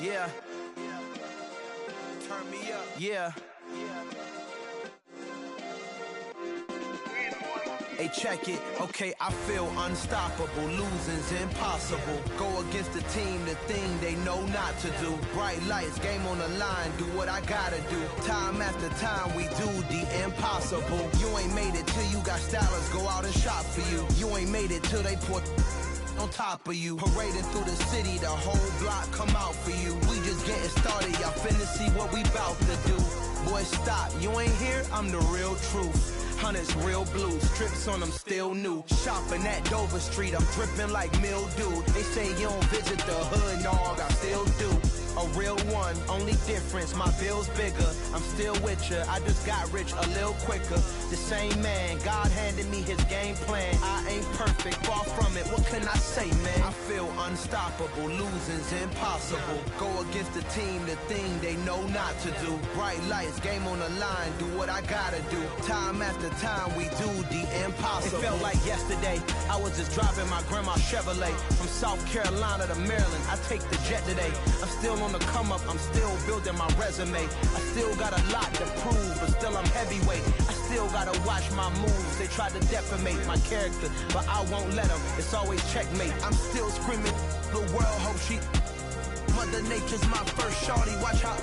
Yeah. Turn me up. Yeah. Hey, check it. Okay, I feel unstoppable. Losing's impossible. Go against the team, the thing they know not to do. Bright lights, game on the line, do what I gotta do. Time after time, we do the impossible. You ain't made it till you got stylers go out and shop for you. You ain't made it till they put on top of you. Parading through the city, the whole block come out for you. We just getting started, y'all finna see what we bout to do. Boy, stop, you ain't here, I'm the real truth. Hunters real blue, strips on them still new. Shopping at Dover Street, I'm dripping like mildew. They say you don't visit the hood, dog, I still do. A real one, only difference, my bill's bigger. I'm still with ya, I just got rich a little quicker. The same man, God handed me his game plan. I ain't perfect, far from it, what can I say, man? I feel unstoppable, losing's impossible. Go against the team, the thing they know not to do. Bright lights, game on the line, do what I gotta do. Time after time, we do the impossible. It felt like yesterday, I was just driving my grandma's Chevrolet. From South Carolina to Maryland, I take the jet today. I'm still on the come up, I'm still building my resume. I still got a lot to prove, but still I'm heavyweight. I still gotta watch my moves. They tried to defamate my character, but I won't let them. It's always checkmate. I'm still screaming, the world hope she. Mother Nature's my first shorty, watch how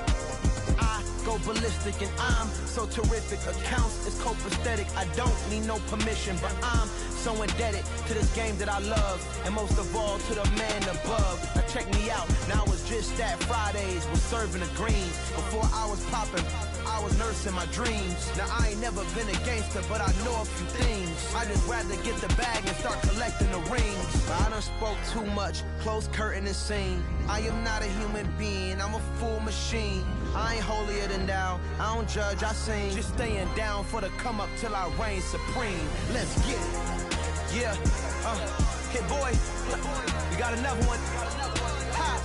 I go ballistic and I'm so terrific. Accounts is copacetic, I don't need no permission, but I'm so indebted to this game that I love, and most of all to the man above. Now check me out, now it's just that Fridays was serving the greens. Before I was popping, I was nursing my dreams. Now I ain't never been a gangster, but I know a few things. I just rather get the bag and start collecting the rings. But I done spoke too much, close curtain and scene. I am not a human being, I'm a full machine. I ain't holier than thou, I don't judge, I sing. Just staying down for the come up till I reign supreme. Let's get it. Yeah, hit boy, we got another one. Ha!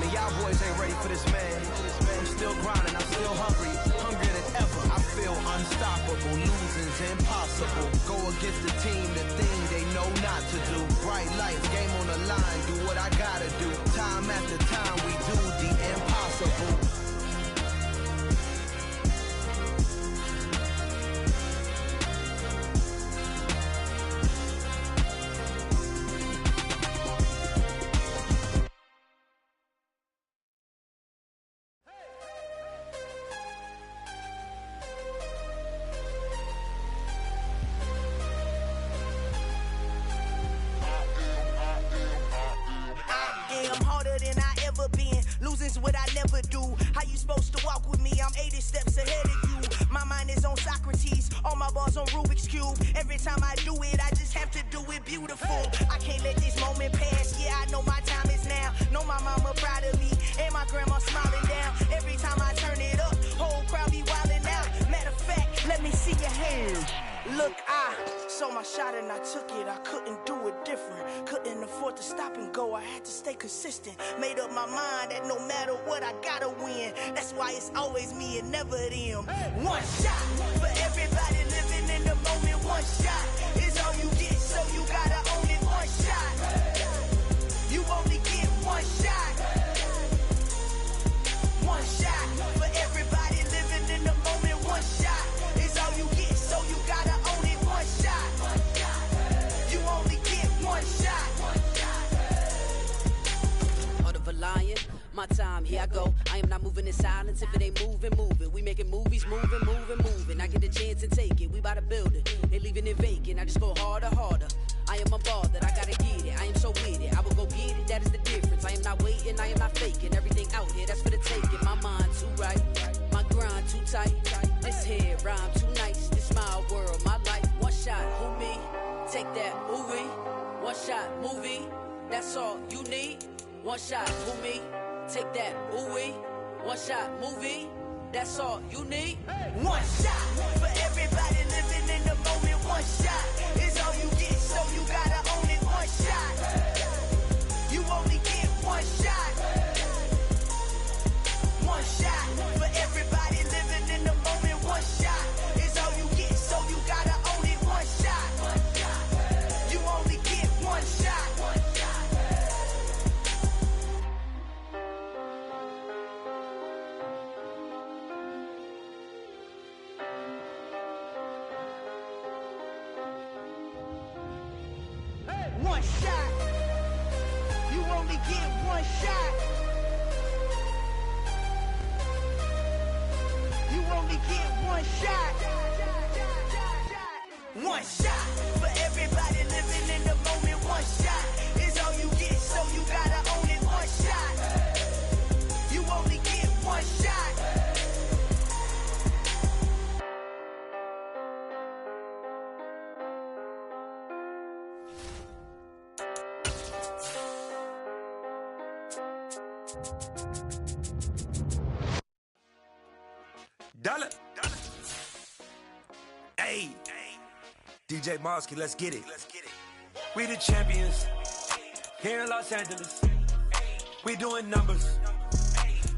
Man, y'all boys ain't ready for this, man. I'm still grinding, I'm still hungry, hungrier than ever. I feel unstoppable, losing's impossible. Go against the team, the thing they know not to do. Bright lights, game on the line, do what I gotta do. Time after time, we do the impossible. What I never do. How you supposed to walk with me? I'm 80 steps ahead of you. My mind is on Socrates, all my balls on Rubik's Cube. Every time I do it, I just have to do it beautiful. I can't let this moment pass. Yeah, I know my time is now. Know my mama proud of me, and my grandma smiling down. Every time I turn it up, whole crowd be wildin' out. Matter of fact, let me see your hands. Look, I saw my shot and I took it. I couldn't do it different. Couldn't afford to stop and go. I had to stay consistent. Made up my mind that no matter what, I gotta win. That's why it's always me and never them. One shot for everybody living in the moment. One shot is all you get, so you gotta own it. One shot. You only get one shot. One shot for everybody living in the moment. One shot is all you get, so you gotta own it. One shot. You only get one shot. Heart of a lion, my time, here I go. I am not moving in silence. If it ain't moving, moving. We making movies, moving, moving, moving. I get a chance to take it. We bout to build it. They leaving it vacant. I just go harder, harder. I am a ball that I gotta get it. I am so with it. I will go get it. That is the difference. I am not waiting. I am not faking. Everything out here, that's for the taking. My mind too right. My grind too tight. This head rhyme too nice. This my world, my life. One shot, who me? Take that, movie. One shot, movie. That's all you need. One shot, who me? Take that, ooh wee. One shot, movie. That's all you need. One shot for everybody living in the moment. One shot is all you get, so you gotta own it. One shot. You only get one shot. One shot for everybody living in the moment. One shot is all you get, so you gotta own it. One shot. You only get one shot. one shot. You only get one shot. You only get one shot. One shot for everybody living in the moment. One shot is all you get, so you gotta own it. One shot. You only get one shot. Dollar. Hey. DJ Mosky, let's get it. We the champions here in Los Angeles. We doing numbers.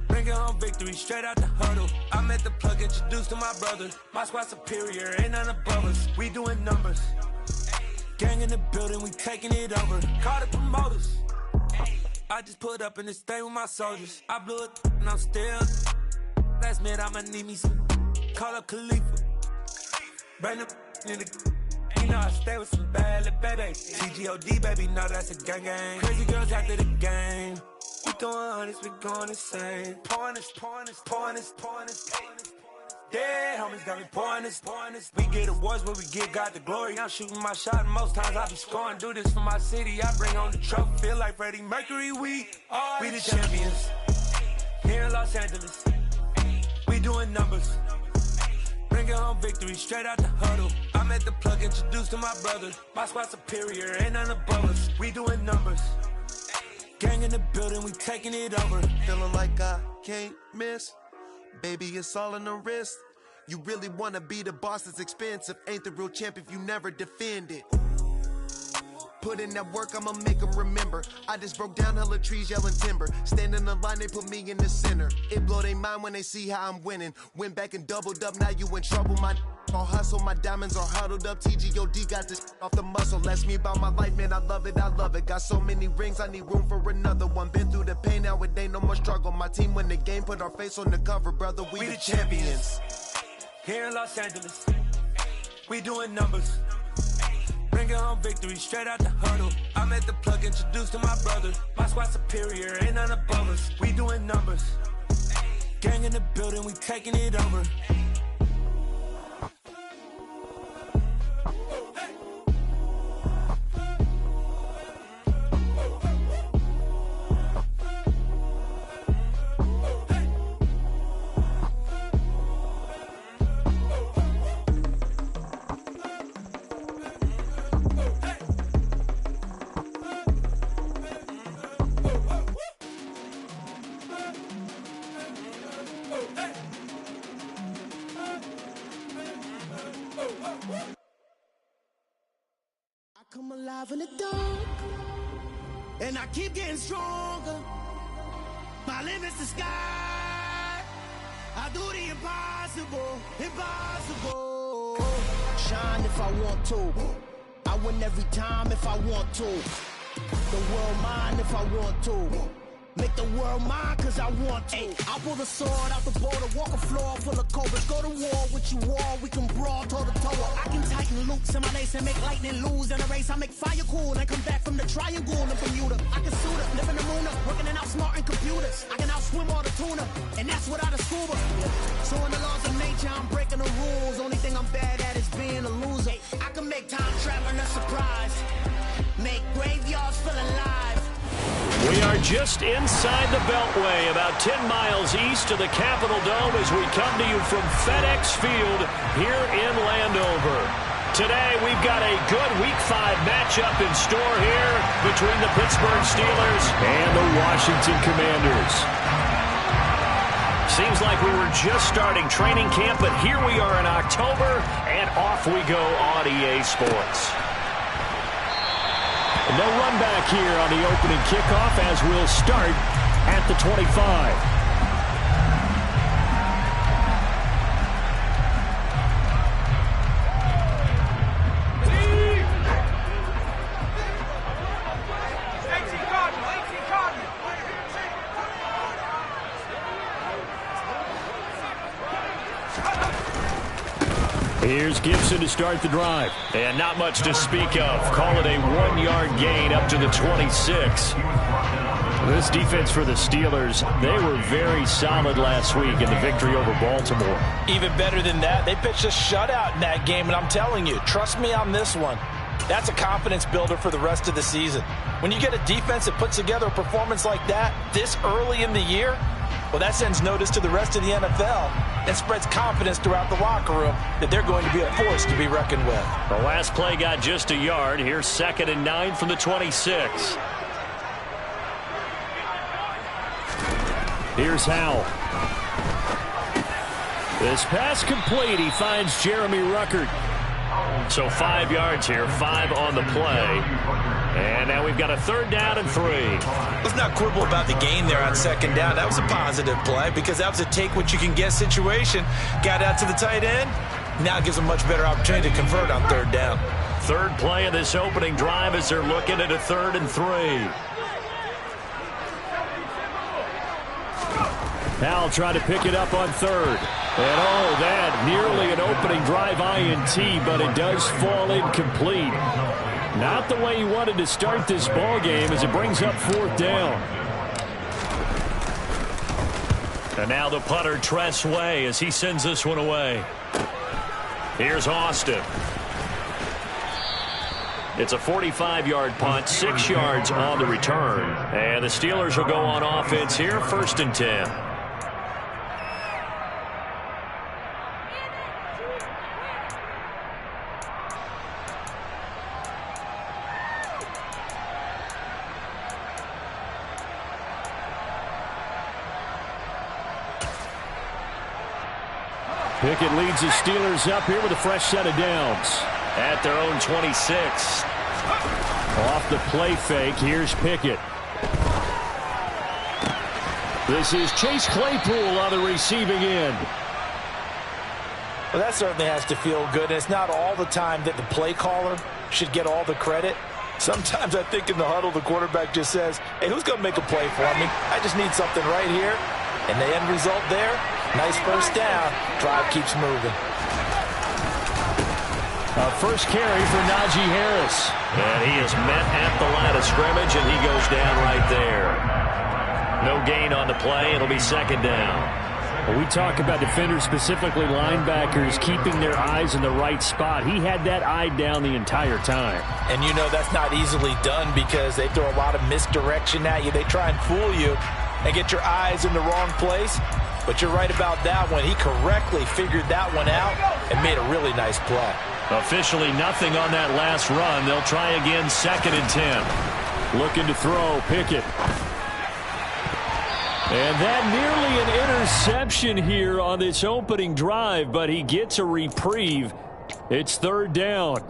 Bringing home victory straight out the huddle. I met the plug, introduced to my brother. My squad superior, ain't none above us. We doing numbers. Gang in the building, we taking it over. Call the promoters. I just put up in this thing with my soldiers. I blew it and I'm still. Last minute I'ma need me some. Call up Khalifa. Bring them in the. You know I stay with some bad little baby. TGOD baby, no that's a gang gang. Crazy girls after the game. We doing honest, we going insane. Pouring this. Dead homies got me pouring this. We get awards where we get God the glory. I'm shooting my shot and most times I be scoring. Do this for my city, I bring on the trophy. Feel like Freddie Mercury, we the champions here in Los Angeles. We doing numbers. Bringing home victory straight out the huddle. I met the plug, introduced to my brother. My squad superior, ain't none above us. We doing numbers. Gang in the building, we taking it over. Feeling like I can't miss. Baby, it's all in the wrist. You really wanna be the boss, it's expensive. Ain't the real champ if you never defend it. Put in that work, I'ma make them remember. I just broke down hella trees, yelling timber. Stand in the line, they put me in the center. It blow their mind when they see how I'm winning. Went back and doubled up, now you in trouble. My all hustle, my diamonds are huddled up. TGOD got this off the muscle. Ask me about my life, man, I love it. Got so many rings, I need room for another one. Been through the pain, now it ain't no more struggle. My team win the game, put our face on the cover, brother. We the champions. Here in Los Angeles, we doing numbers. Bringing home victory straight out the huddle. I met the plug, introduced to my brother. My squad superior, ain't none above us. We doing numbers. Gang in the building, we taking it over. Come alive in the dark, and I keep getting stronger. My limit's the sky. I do the impossible. Shine if I want to. I win every time if I want to. The world mine if I want to. Make the world mine cause I want to. I pull the sword out the border, walk a floor full of cobras. Go to war with you all, we can brawl toe to toe. I can tighten loops in my lace and make lightning lose in a race. I make fire cool and come back from the triangle in Bermuda. I can suit up, live in the moon up, working and outsmarting computers. I can outswim all the tuna, and that's without a scuba. So in the laws of nature, I'm breaking the rules. Only thing I'm bad at is being a loser. I can make time traveling a surprise. Make graveyards feel alive. We are just inside the Beltway, about 10 miles east of the Capitol Dome as we come to you from FedEx Field here in Landover. Today, we've got a good Week 5 matchup in store here between the Pittsburgh Steelers and the Washington Commanders. Seems like we were just starting training camp, but here we are in October, and off we go on EA Sports. No run back here on the opening kickoff as we'll start at the 25. Here's Gibson to start the drive. And not much to speak of. Call it a 1-yard gain up to the 26. This defense for the Steelers, they were very solid last week in the victory over Baltimore. Even better than that, they pitched a shutout in that game, and I'm telling you, trust me on this one. That's a confidence builder for the rest of the season. When you get a defense that puts together a performance like that this early in the year, well, that sends notice to the rest of the NFL and spreads confidence throughout the locker room that they're going to be a force to be reckoned with. The last play got just a yard. Here's 2nd and 9 from the 26. Here's Howell. This pass complete. He finds Jeremy Ruckert. So 5 yards here, 5 on the play. And now we've got a 3rd down and 3. Let's not quibble about the gain there on 2nd down. That was a positive play because that was a take-what-you-can-get situation. Got out to the tight end. Now it gives a much better opportunity to convert on 3rd down. 3rd play of this opening drive as they're looking at a 3rd and 3. Howell trying to pick it up on 3rd. And that nearly an opening drive INT, but it does fall incomplete. Not the way he wanted to start this ball game as it brings up 4th down. And now the punter, Tress Way, as he sends this one away. Here's Austin. It's a 45-yard punt, 6 yards on the return. And the Steelers will go on offense here, 1st and 10. Pickett leads the Steelers up here with a fresh set of downs. At their own 26. Off the play fake, here's Pickett. This is Chase Claypool on the receiving end. Well, that certainly has to feel good. And it's not all the time that the play caller should get all the credit. Sometimes I think in the huddle, the quarterback just says, hey, who's going to make a play for me? I just need something right here. And the end result there, nice 1st down. Drive keeps moving. First carry for Najee Harris. And he is met at the line of scrimmage, and he goes down right there. No gain on the play. It'll be 2nd down. Well, we talk about defenders, specifically linebackers, keeping their eyes in the right spot. He had that eye down the entire time. And you know that's not easily done because they throw a lot of misdirection at you. They try and fool you and get your eyes in the wrong place. But you're right about that one. He correctly figured that one out and made a really nice play. Officially nothing on that last run. They'll try again, 2nd and 10. Looking to throw, Pickett. And that nearly an interception here on this opening drive, but he gets a reprieve. It's 3rd down.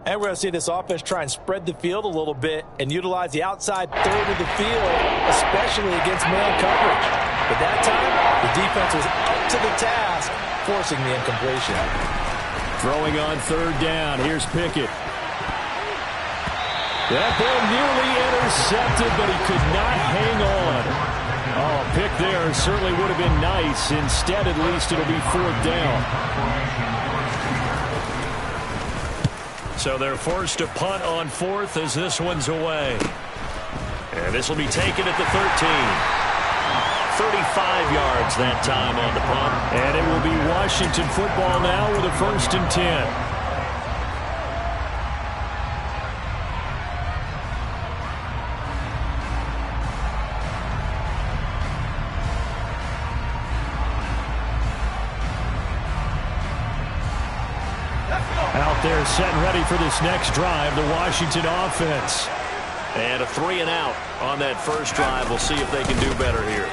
And we're going to see this offense try and spread the field a little bit and utilize the outside 3rd of the field, especially against man coverage. But that time, the defense was up to the task, forcing the incompletion. Throwing on 3rd down. Here's Pickett. That ball nearly intercepted, but he could not hang on. Oh, a pick there certainly would have been nice. Instead, at least it'll be 4th down. So they're forced to punt on 4th as this one's away. And this will be taken at the 13. 35 yards that time on the punt. And it will be Washington football now with a 1st and 10. Out there set and ready for this next drive, the Washington offense. And a 3 and out on that first drive. We'll see if they can do better here.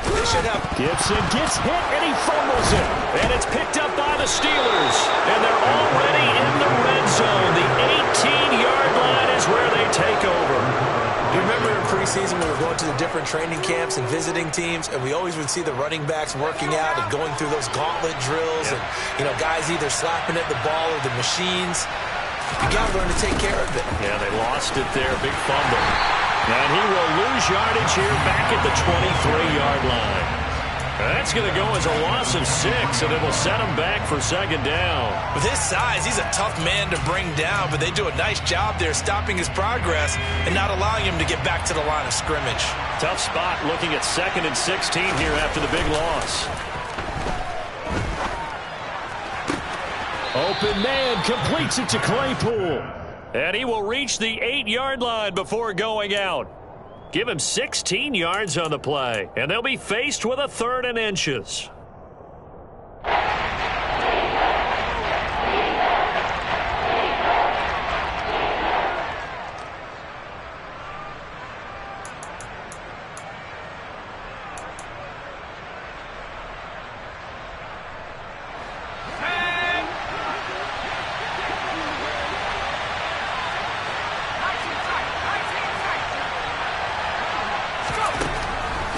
Gibson gets hit and he fumbles it. And it's picked up by the Steelers. And they're already in the red zone. The 18-yard line is where they take over. You remember in preseason when we were going to the different training camps and visiting teams, and we always would see the running backs working out and going through those gauntlet drills, and guys either slapping at the ball or the machines. You got to learn to take care of it. Yeah, they lost it there. Big fumble. And he will lose yardage here back at the 23-yard line. That's going to go as a loss of 6, and it will set him back for second down. With his size, he's a tough man to bring down, but they do a nice job there stopping his progress and not allowing him to get back to the line of scrimmage. Tough spot looking at 2nd and 16 here after the big loss. Open man completes it to Claypool. And he will reach the 8-yard line before going out. Give him 16 yards on the play, and they'll be faced with a 3rd and inches.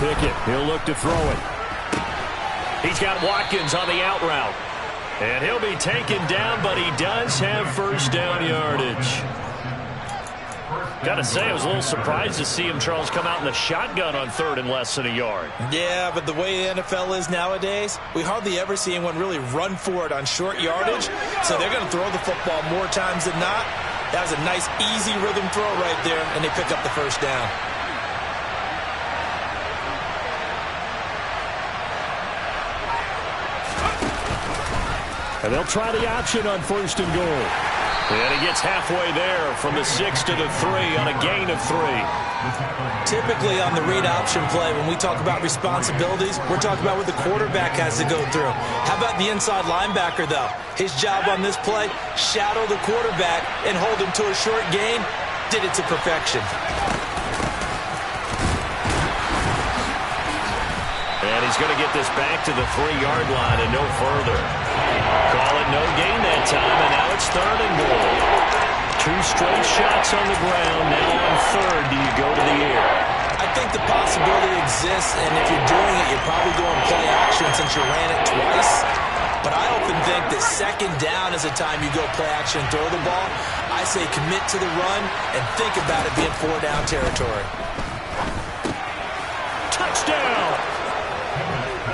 Pickett, he'll look to throw it. He's got Watkins on the out route. And he'll be taken down, but he does have first down yardage. Got to say, I was a little surprised to see him, Charles, come out in the shotgun on 3rd and less than a yard. Yeah, but the way the NFL is nowadays, we hardly ever see anyone really run for it on short yardage. So they're going to throw the football more times than not. That was a nice, easy rhythm throw right there, and they pick up the first down. And they'll try the option on 1st and goal. And he gets halfway there from the 6 to the 3 on a gain of 3. Typically on the read option play, when we talk about responsibilities, we're talking about what the quarterback has to go through. How about the inside linebacker, though? His job on this play, shadow the quarterback and hold him to a short gain. Did it to perfection. And he's going to get this back to the 3-yard line and no further. Call it no gain that time, and now it's 3rd and goal. 2 straight shots on the ground. Now on 3rd, do you go to the air? I think the possibility exists, and if you're doing it, you're probably going play action since you ran it twice. But I often think that 2nd down is the time you go play action and throw the ball. I say commit to the run and think about it being 4-down territory. Touchdown!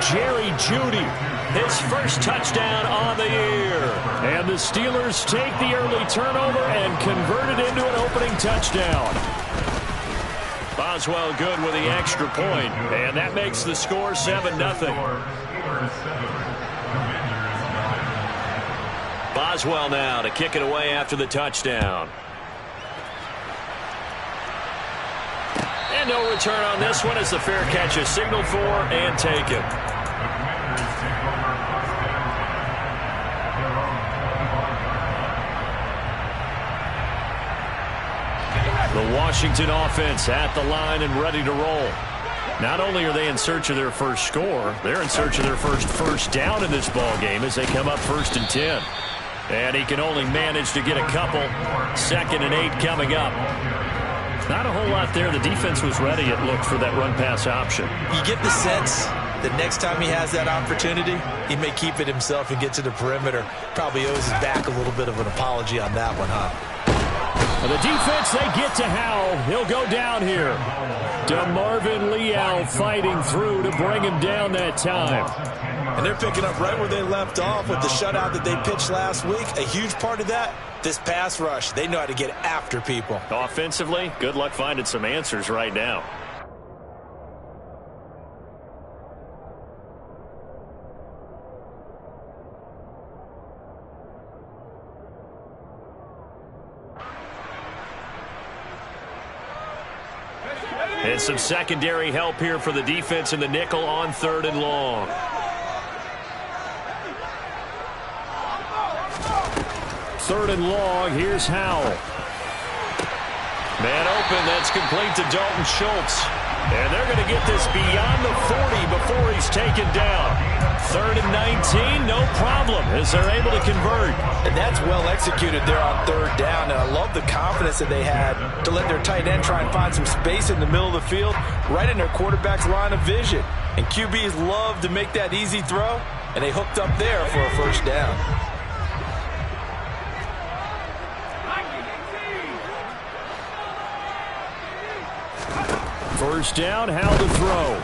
Jerry Jeudy, his first touchdown on the year. And the Steelers take the early turnover and convert it into an opening touchdown. Boswell good with the extra point, and that makes the score 7-0. Boswell now to kick it away after the touchdown. And no return on this one as the fair catch is signaled for and taken. The Washington offense at the line and ready to roll. Not only are they in search of their first score, they're in search of their first down in this ball game as they come up 1st and 10. And he can only manage to get a couple. 2nd and 8 coming up. Not a whole lot there. The defense was ready, it looked, for that run-pass option. You get the sense that next time he has that opportunity, he may keep it himself and get to the perimeter. Probably owes his back a little bit of an apology on that one, huh? And the defense, they get to Howell. He'll go down here. DeMarvin Leal fighting through to bring him down that time. And they're picking up right where they left off with the shutout that they pitched last week. A huge part of that, this pass rush. They know how to get after people. Offensively, good luck finding some answers right now. And some secondary help here for the defense in the nickel on 3rd and long. Third and long, here's Howell. Man open, that's complete to Dalton Schultz. And they're going to get this beyond the 40 before he's taken down. 3rd and 19, no problem, as they're able to convert. And that's well executed there on 3rd down. And I love the confidence that they had to let their tight end try and find some space in the middle of the field, right in their quarterback's line of vision. And QBs love to make that easy throw, and they hooked up there for a first down. First down, how to throw.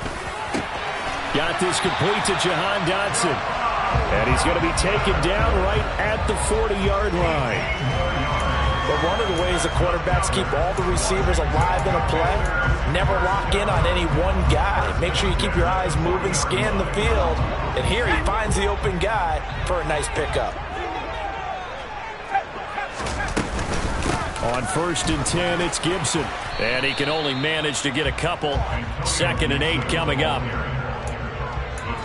Got get this complete to Jahan Dotson. And he's going to be taken down right at the 40-yard line. But one of the ways the quarterbacks keep all the receivers alive in a play, never lock in on any one guy. Make sure you keep your eyes moving, scan the field. And here he finds the open guy for a nice pickup. On 1st and 10, it's Gibson. And he can only manage to get a couple. 2nd and 8 coming up.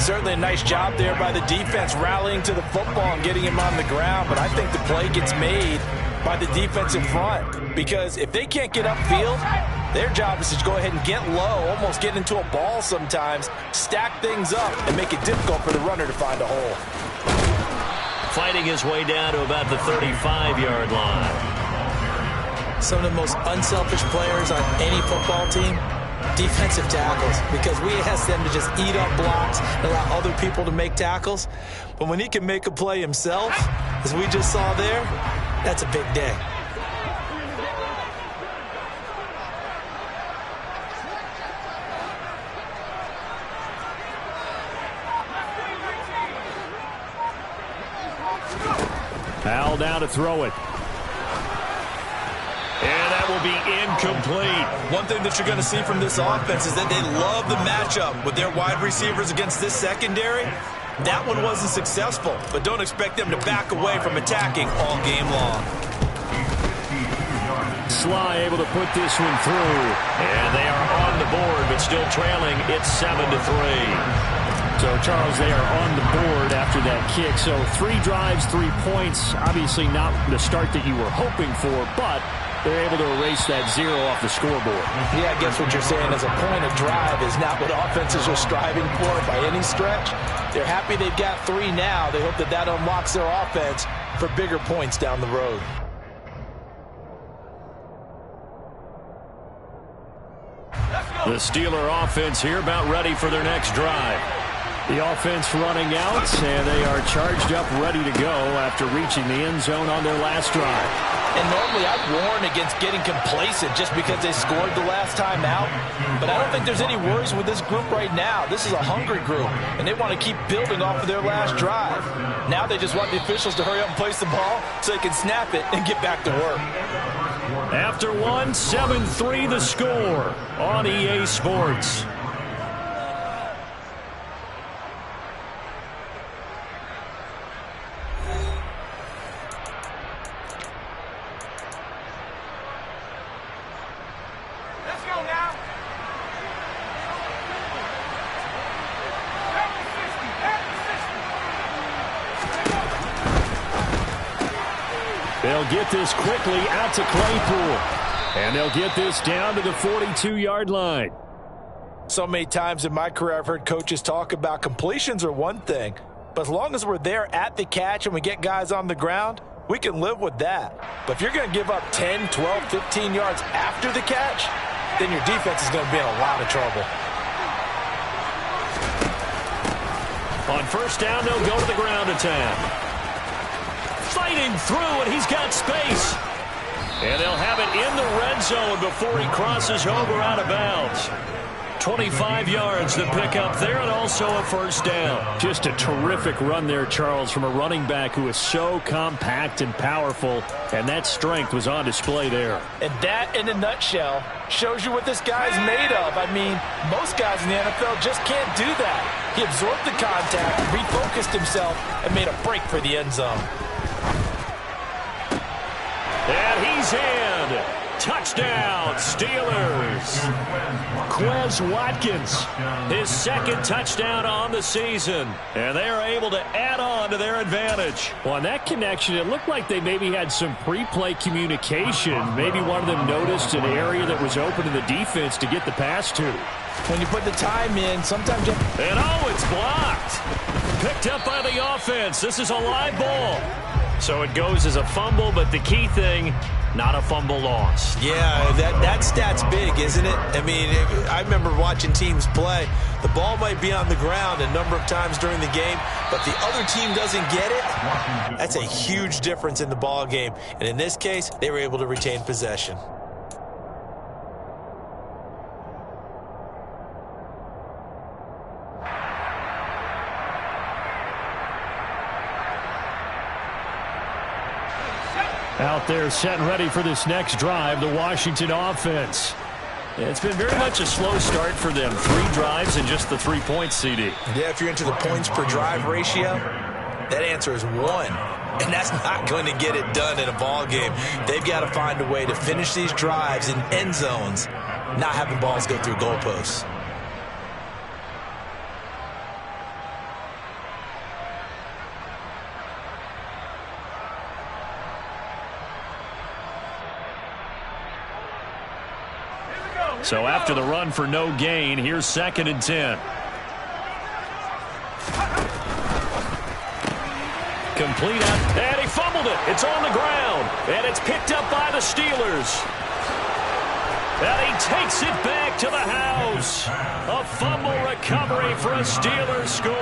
Certainly a nice job there by the defense rallying to the football and getting him on the ground. But I think the play gets made by the defensive front. Because if they can't get upfield, their job is to go ahead and get low, almost get into a ball sometimes, stack things up, and make it difficult for the runner to find a hole. Fighting his way down to about the 35-yard line. Some of the most unselfish players on any football team, defensive tackles, because we ask them to just eat up blocks and allow other people to make tackles. But when he can make a play himself, as we just saw there, that's a big day. Powell down to throw it. And that will be incomplete. One thing that you're going to see from this offense is that they love the matchup with their wide receivers against this secondary. That one wasn't successful, but don't expect them to back away from attacking all game long. Sly able to put this one through. And they are on the board, but still trailing. It's 7-3. So, Charles, they are on the board after that kick. So 3 drives, 3 points. Obviously not the start that you were hoping for, but they're able to erase that 0 off the scoreboard. Yeah, I guess what you're saying is a point of drive is not what offenses are striving for by any stretch. They're happy they've got 3 now. They hope that that unlocks their offense for bigger points down the road. The Steeler offense here about ready for their next drive. The offense running out, and they are charged up, ready to go after reaching the end zone on their last drive. And normally I'd warn against getting complacent just because they scored the last time out. But I don't think there's any worries with this group right now. This is a hungry group, and they want to keep building off of their last drive. Now they just want the officials to hurry up and place the ball so they can snap it and get back to work. After 1, 7-3 the score on EA Sports. They'll get this quickly out to Claypool. And they'll get this down to the 42-yard line. So many times in my career I've heard coaches talk about completions are one thing, but as long as we're there at the catch and we get guys on the ground, we can live with that. But if you're going to give up 10, 12, 15 yards after the catch, then your defense is going to be in a lot of trouble. On 1st down, they'll go to the ground attack. Fighting through, and he's got space. And they'll have it in the red zone before he crosses over out of bounds. 25 yards to pick up there, and also a 1st down. Just a terrific run there, Charles, from a running back who is so compact and powerful, and that strength was on display there. And that, in a nutshell, shows you what this guy's made of. I mean, most guys in the NFL just can't do that. He absorbed the contact, refocused himself, and made a break for the end zone. And he's in. Touchdown, Steelers. Quez Watkins, his 2nd touchdown on the season. And they are able to add on to their advantage. Well, on that connection, it looked like they maybe had some pre-play communication. Maybe one of them noticed an area that was open in the defense to get the pass to. When you put the time in, sometimes you... And it's blocked. Picked up by the offense. This is a live ball. So it goes as a fumble, but the key thing, not a fumble loss. Yeah, that stat's big, isn't it? I mean, I remember watching teams play. The ball might be on the ground a number of times during the game, but the other team doesn't get it. That's a huge difference in the ball game. And in this case, they were able to retain possession. Out there set and ready for this next drive, the Washington offense. It's been very much a slow start for them. 3 drives and just the 3 points, CD. Yeah, if you're into the points per drive ratio, that answer is 1. And that's not going to get it done in a ball game. They've got to find a way to finish these drives in end zones, not having balls go through goalposts. So after the run for no gain, here's 2nd and 10. Complete out, and he fumbled it. It's on the ground, and it's picked up by the Steelers. And he takes it back to the house. A fumble recovery for a Steelers score.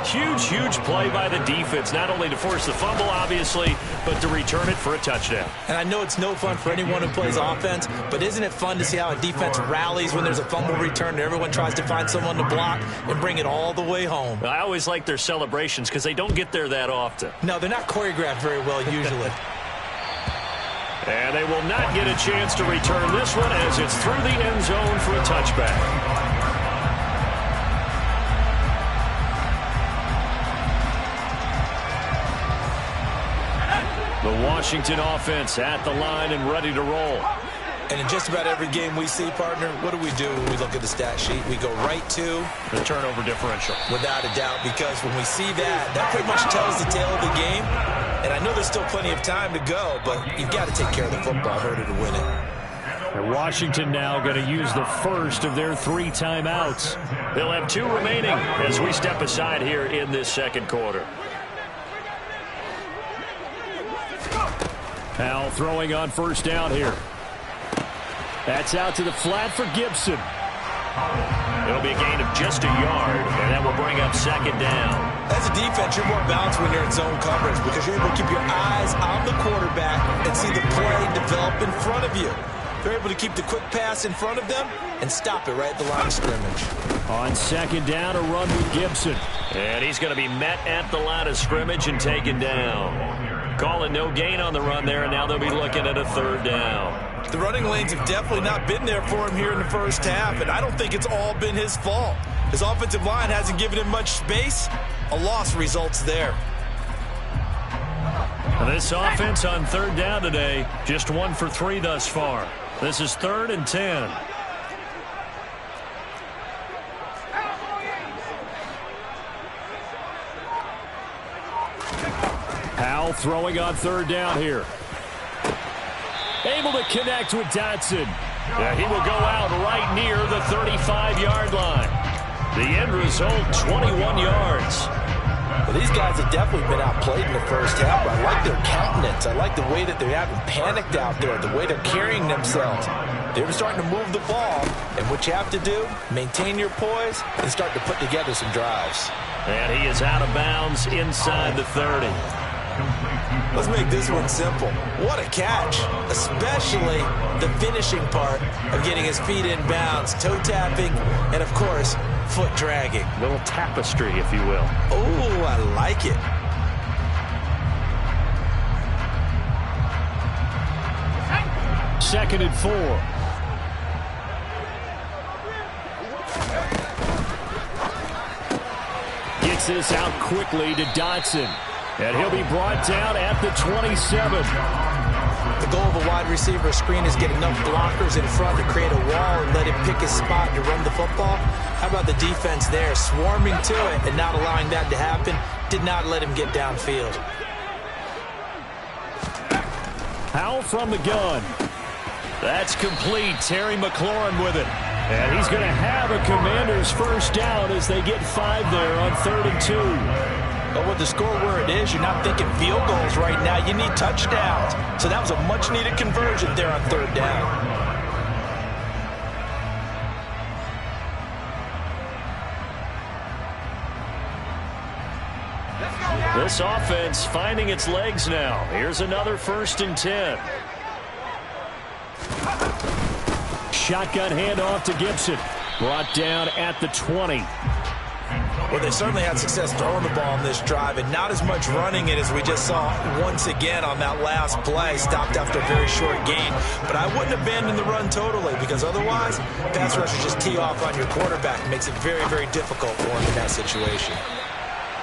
Huge, huge play by the defense, not only to force the fumble, obviously, but to return it for a touchdown. And I know it's no fun for anyone who plays offense, but isn't it fun to see how a defense rallies when there's a fumble return and everyone tries to find someone to block and bring it all the way home? I always like their celebrations because they don't get there that often. No, they're not choreographed very well usually. And they will not get a chance to return this one as it's through the end zone for a touchback. The Washington offense at the line and ready to roll. And in just about every game we see, partner, what do when we look at the stat sheet? We go right to the turnover differential. Without a doubt, because when we see that pretty much tells the tale of the game. And I know there's still plenty of time to go, but you've got to take care of the football in order to win it. And Washington now going to use the first of their 3 timeouts. They'll have 2 remaining as we step aside here in this second quarter. Powell throwing on first down here. That's out to the flat for Gibson. It'll be a gain of just a yard, and that will bring up 2nd down. As a defense, you're more balanced when you're in zone coverage because you're able to keep your eyes on the quarterback and see the play develop in front of you. They're able to keep the quick pass in front of them and stop it right at the line of scrimmage. On 2nd down, a run with Gibson. And he's going to be met at the line of scrimmage and taken down. Calling no gain on the run there, and now they'll be looking at a 3rd down. The running lanes have definitely not been there for him here in the first half, and I don't think it's all been his fault. His offensive line hasn't given him much space. A loss results there. This offense on 3rd down today, just 1 for 3 thus far. This is 3rd and 10. Powell throwing on 3rd down here. Able to connect with Dotson. Yeah, he will go out right near the 35-yard line. The end result, 21 yards. Well, these guys have definitely been outplayed in the first half. I like their countenance. I like the way that they haven't panicked out there, the way they're carrying themselves. They're starting to move the ball, and what you have to do, maintain your poise and start to put together some drives. And he is out of bounds inside the 30. Let's make this one simple. What a catch, especially the finishing part of getting his feet in bounds, toe tapping, and of course, foot dragging. Little tapestry, if you will. Oh, I like it. Second and 4. Gets this out quickly to Dotson. And he'll be brought down at the 27. The goal of a wide receiver screen is get enough blockers in front to create a wall and let him pick his spot to run the football. How about the defense there, swarming to it and not allowing that to happen? Did not let him get downfield. Powell from the gun. That's complete. Terry McLaurin with it. And he's going to have a Commanders first down as they get 5 there on 3rd and 2. But with the score where it is, you're not thinking field goals right now. You need touchdowns. So that was a much-needed conversion there on 3rd down. This offense finding its legs now. Here's another 1st and 10. Shotgun handoff to Gibson. Brought down at the 20. Well, they certainly had success throwing the ball on this drive, and not as much running it as we just saw once again on that last play. Stopped after a very short gain. But I wouldn't abandon the run totally, because otherwise, pass rushers just tee off on your quarterback. It makes it very, very difficult for him in that situation.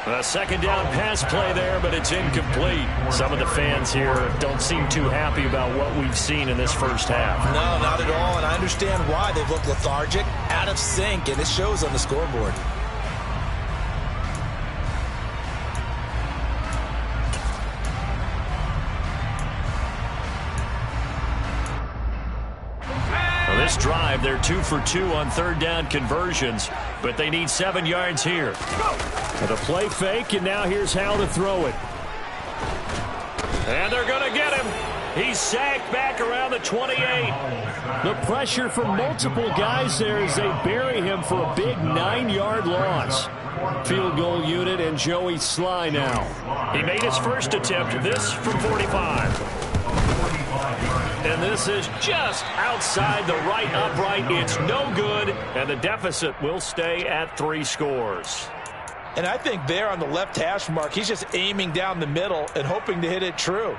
A second down pass play there, but it's incomplete. Some of the fans here don't seem too happy about what we've seen in this first half. No, not at all, and I understand why. They've looked lethargic, out of sync, and it shows on the scoreboard. This drive, they're 2 for 2 on third down conversions, but they need 7 yards here. The play fake, and now here's how to throw it. And they're going to get him. He's sacked back around the 28. The pressure from multiple guys there as they bury him for a big 9-yard loss. Field goal unit and Joey Sly now. He made his first attempt, this from 45. And this is just outside the right upright. It's no good, and the deficit will stay at 3 scores. And I think there on the left hash mark, he's just aiming down the middle and hoping to hit it true.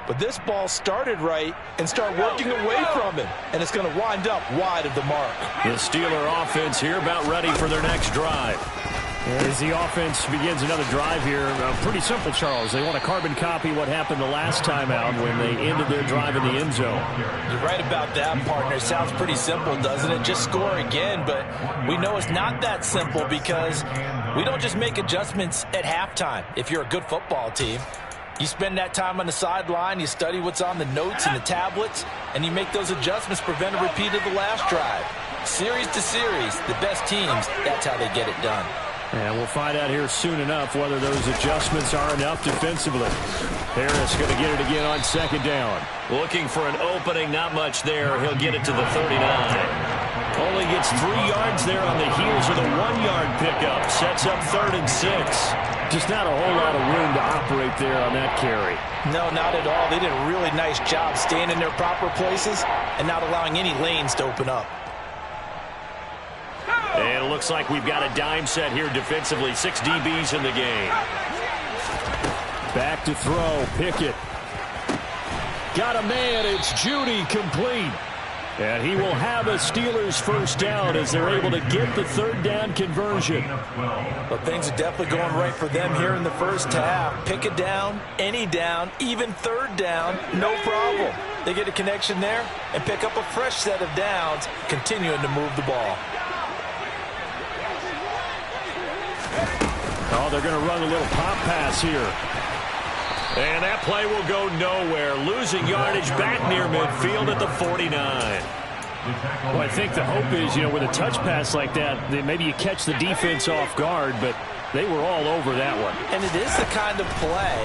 But this ball started right and started working away from him, and it's going to wind up wide of the mark. The Steeler offense here about ready for their next drive. As the offense begins another drive here, pretty simple, Charles. They want to carbon copy what happened the last time out when they ended their drive in the end zone. You're right about that, partner. Sounds pretty simple, doesn't it? Just score again, but we know it's not that simple because we don't just make adjustments at halftime. If you're a good football team, you spend that time on the sideline, you study what's on the notes and the tablets, and you make those adjustments, prevent a repeat of the last drive. Series to series, the best teams, that's how they get it done. And we'll find out here soon enough whether those adjustments are enough defensively. Harris going to get it again on second down. Looking for an opening, not much there. He'll get it to the 39. Only gets 3 yards there on the heels of the 1-yard pickup. Sets up 3rd and 6. Just not a whole lot of room to operate there on that carry. No, not at all. They did a really nice job staying in their proper places and not allowing any lanes to open up. And it looks like we've got a dime set here defensively. 6 DBs in the game. Back to throw. Pickett. Got a man. It's Judy, complete. And he will have a Steelers first down as they're able to get the 3rd down conversion. But things are definitely going right for them here in the first half. Pick it down, any down, even 3rd down, no problem. They get a connection there and pick up a fresh set of downs, continuing to move the ball. Oh, they're going to run a little pop pass here. And that play will go nowhere. Losing yardage back near midfield at the 49. Well, I think the hope is, with a touch pass like that, maybe you catch the defense off guard, but they were all over that one. And it is the kind of play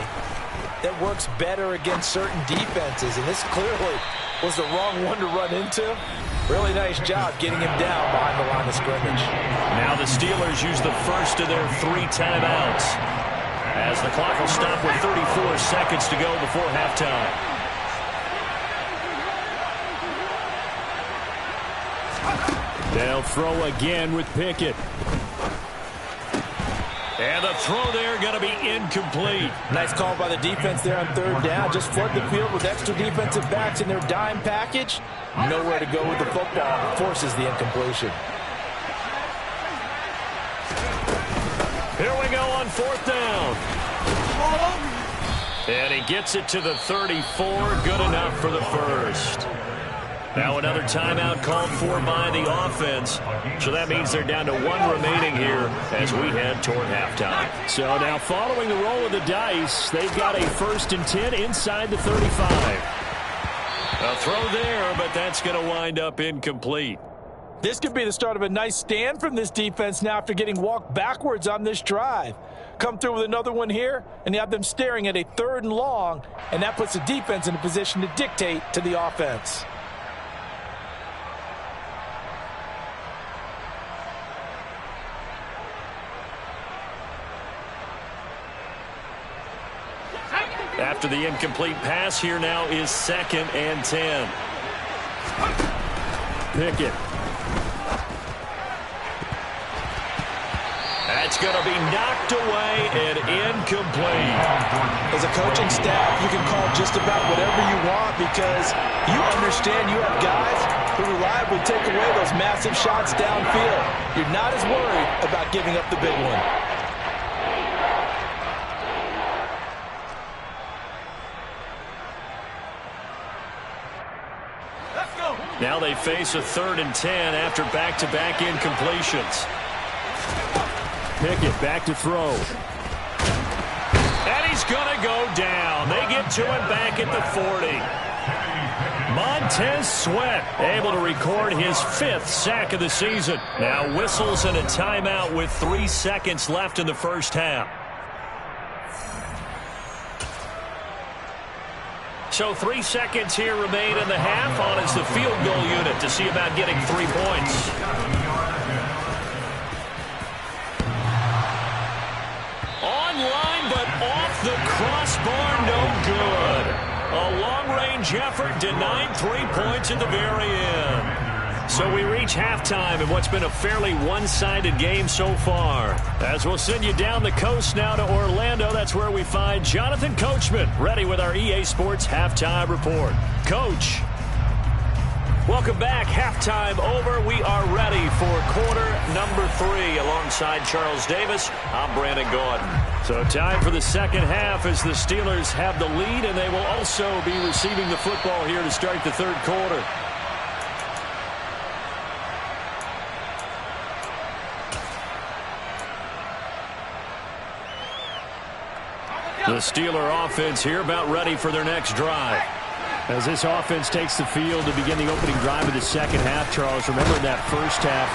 that works better against certain defenses, and this clearly was the wrong one to run into. Really nice job getting him down behind the line of scrimmage. Now the Steelers use the first of their 3 timeouts, as the clock will stop with 34 seconds to go before halftime. They'll throw again with Pickett. And the throw there going to be incomplete. Nice call by the defense there on 3rd down. Just flood the field with extra defensive backs in their dime package. Nowhere to go with the football. Forces the incompletion. Here we go on 4th down. And he gets it to the 34. Good enough for the first. Now another timeout called for by the offense. So that means they're down to 1 remaining here as we head toward halftime. So now following the roll of the dice, they've got a 1st and 10 inside the 35. A throw there, but that's going to wind up incomplete. This could be the start of a nice stand from this defense now after getting walked backwards on this drive. Come through with another one here, and you have them staring at a 3rd and long, and that puts the defense in a position to dictate to the offense. After the incomplete pass, here now is 2nd and 10. Pickett. it's going to be knocked away and incomplete. As a coaching staff, you can call just about whatever you want because you understand you have guys who reliably take away those massive shots downfield. You're not as worried about giving up the big one. Now they face a 3rd and 10 after back-to-back incompletions. Pickett back to throw. And he's going to go down. They get to him back at the 40. Montez Sweat able to record his 5th sack of the season. Now whistles and a timeout with 3 seconds left in the first half. So 3 seconds here remain in the half. On is the field goal unit to see about getting 3 points. Online, but off the crossbar, no good. A long-range effort denied 3 points at the very end. So we reach halftime in what's been a fairly one-sided game so far. As we'll send you down the coast now to Orlando, that's where we find Jonathan Coachman, ready with our EA Sports Halftime Report. Coach, welcome back. Halftime over. We are ready for quarter number 3 alongside Charles Davis. I'm Brandon Gaudin. So time for the second half as the Steelers have the lead, and they will also be receiving the football here to start the third quarter. The Steeler offense here about ready for their next drive. As this offense takes the field to begin the opening drive of the second half, Charles, remember that first half,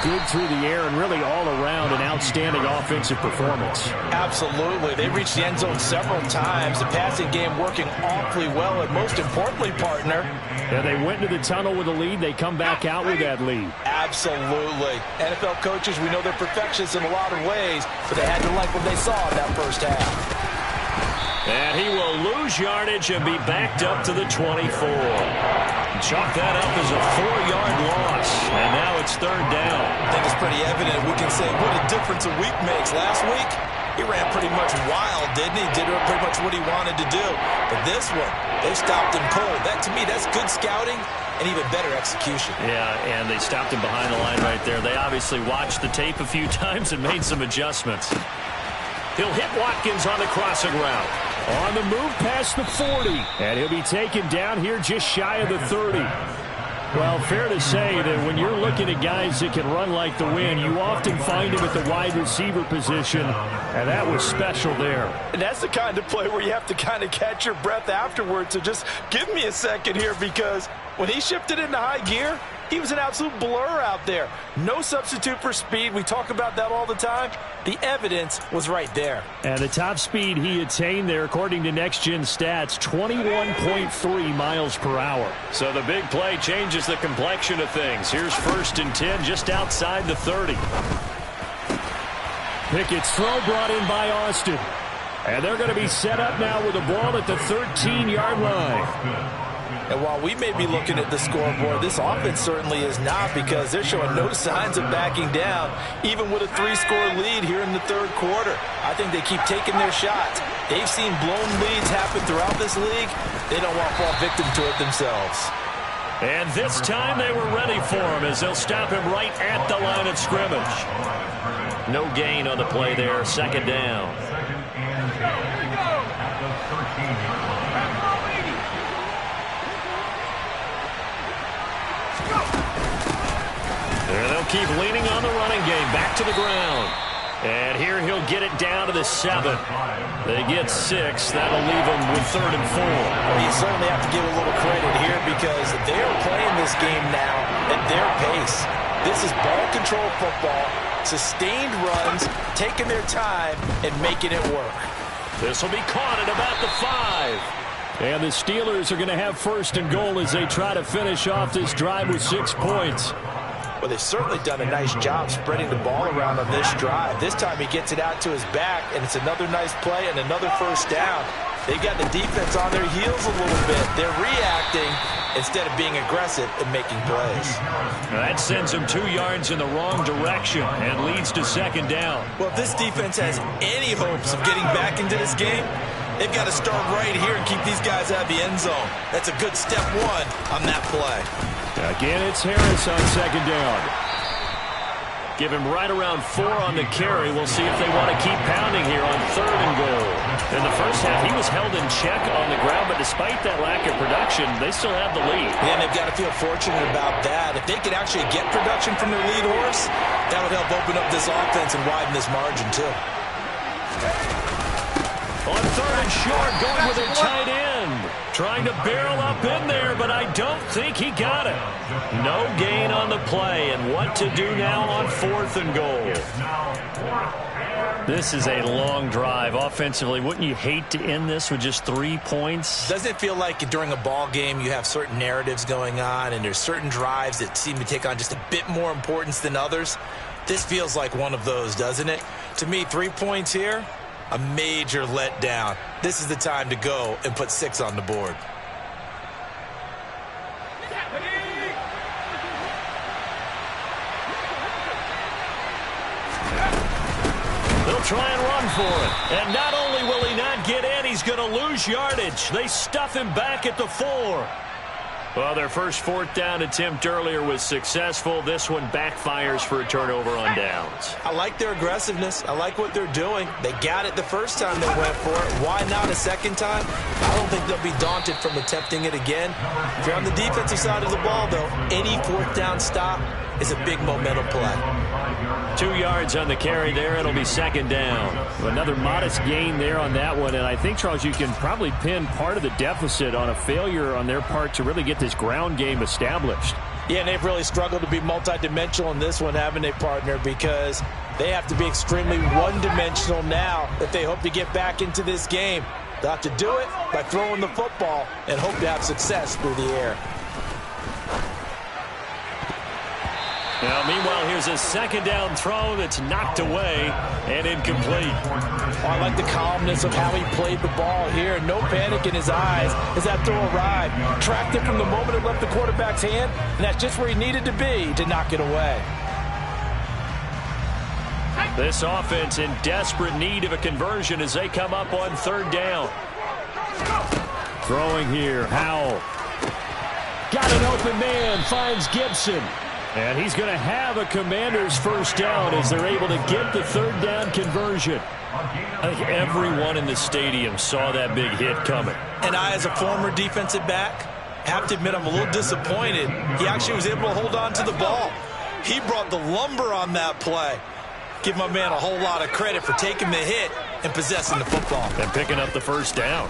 good through the air and really all around an outstanding offensive performance. Absolutely. They reached the end zone several times. The passing game working awfully well, and most importantly, partner. Yeah, they went into the tunnel with a lead. They come back out with that lead. Absolutely. NFL coaches, we know they're perfectionists in a lot of ways, but they had to like what they saw in that first half. And he will lose yardage and be backed up to the 24. Chalk that up as a 4-yard loss. And now it's 3rd down. I think it's pretty evident. We can say what a difference a week makes. Last week, he ran pretty much wild, didn't he? Did pretty much what he wanted to do. But this one, they stopped him cold. That, to me, that's good scouting and even better execution. Yeah, and they stopped him behind the line right there. They obviously watched the tape a few times and made some adjustments. He'll hit Watkins on the crossing route. On the move past the 40. And he'll be taken down here just shy of the 30. Well, fair to say that when you're looking at guys that can run like the wind, you often find him at the wide receiver position, and that was special there. And that's the kind of play where you have to kind of catch your breath afterwards. So just give me a second here, because when he shifted into high gear, he was an absolute blur out there. No substitute for speed. We talk about that all the time. The evidence was right there. And the top speed he attained there, according to Next Gen Stats, 21.3 miles per hour. So the big play changes the complexion of things. Here's 1st and 10 just outside the 30. Pickett's throw brought in by Austin. And they're going to be set up now with the ball at the 13-yard line. And while we may be looking at the scoreboard, this offense certainly is not, because they're showing no signs of backing down, even with a 3-score lead here in the third quarter. I think they keep taking their shots. They've seen blown leads happen throughout this league. They don't want to fall victim to it themselves. And this time they were ready for him, as they'll stop him right at the line of scrimmage. No gain on the play there, 2nd down. And they'll keep leaning on the running game. Back to the ground. And here he'll get it down to the 7. They get 6. That'll leave them with 3rd and 4. Well, you certainly have to give a little credit here, because they're playing this game now at their pace. This is ball control football, sustained runs, taking their time, and making it work. This will be caught at about the 5. And the Steelers are going to have 1st and goal as they try to finish off this drive with 6 points. Well, they've certainly done a nice job spreading the ball around on this drive. This time he gets it out to his back, and it's another nice play and another 1st down. They've got the defense on their heels a little bit. They're reacting instead of being aggressive and making plays. That sends them 2 yards in the wrong direction and leads to second down. Well, if this defense has any hopes of getting back into this game, they've got to start right here and keep these guys out of the end zone. That's a good step 1 on that play. Again, it's Harris on second down. Give him right around 4 on the carry. We'll see if they want to keep pounding here on 3rd and goal. In the first half, he was held in check on the ground, but despite that lack of production, they still have the lead. And they've got to feel fortunate about that. If they could actually get production from their lead horse, that would help open up this offense and widen this margin, too. On 3rd and short, going with a tight end. Trying to barrel up in there, but I don't think he got it. No gain on the play, and what to do now on 4th and goal. This is a long drive offensively. Wouldn't you hate to end this with just 3 points? Doesn't it feel like during a ball game you have certain narratives going on, and there's certain drives that seem to take on just a bit more importance than others? This feels like one of those, doesn't it? To me, 3 points here, a major letdown. This is the time to go and put 6 on the board. They'll try and run for it. And not only will he not get in, he's going to lose yardage. They stuff him back at the 4. Well, their first 4th down attempt earlier was successful. This one backfires for a turnover on downs. I like their aggressiveness. I like what they're doing. They got it the first time they went for it. Why not a second time? I don't think they'll be daunted from attempting it again. If you're on the defensive side of the ball, though, any 4th down stop is a big momentum play. 2 yards on the carry there. It'll be second down. Another modest gain there on that one. And I think, Charles, you can probably pin part of the deficit on a failure on their part to really get this ground game established. Yeah, and they've really struggled to be multidimensional in this one, haven't they, partner? Because they have to be extremely one-dimensional now if they hope to get back into this game. They'll have to do it by throwing the football and hope to have success through the air. Now, meanwhile, here's a second down throw that's knocked away and incomplete. Oh, I like the calmness of how he played the ball here. No panic in his eyes as that throw arrived. Tracked it from the moment it left the quarterback's hand, and that's just where he needed to be to knock it away. This offense in desperate need of a conversion as they come up on 3rd down. Throwing here, Howell. Got an open man, finds Gibson. And he's going to have a Commander's first down as they're able to get the 3rd down conversion. I think everyone in the stadium saw that big hit coming. And I, as a former defensive back, have to admit I'm a little disappointed. He actually was able to hold on to the ball. He brought the lumber on that play. Give my man a whole lot of credit for taking the hit and possessing the football. And picking up the first down.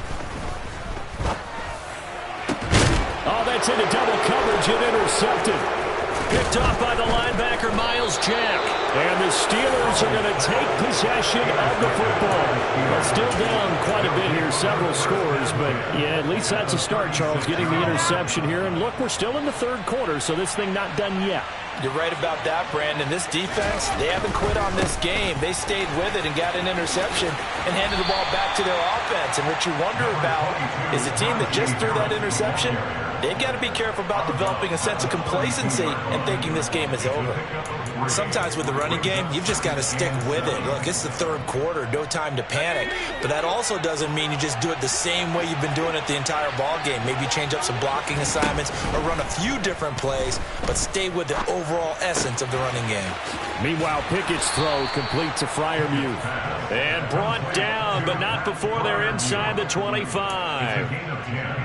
Oh, that's into double coverage and intercepted. Picked off by the linebacker, Miles Jack. And the Steelers are going to take possession of the football. Well, still down quite a bit here, several scores. But, yeah, at least that's a start, Charles, getting the interception here. And, look, we're still in the 3rd quarter, so this thing not done yet. You're right about that, Brandon. This defense, they haven't quit on this game. They stayed with it and got an interception and handed the ball back to their offense. And what you wonder about is a team that just threw that interception, they've got to be careful about developing a sense of complacency and thinking this game is over. Sometimes with the running game, you've just got to stick with it. Look, it's the 3rd quarter, no time to panic. But that also doesn't mean you just do it the same way you've been doing it the entire ball game. Maybe change up some blocking assignments or run a few different plays, but stay with the overall essence of the running game. Meanwhile, Pickett's throw complete to Freiermuth. And brought down, but not before they're inside the 25.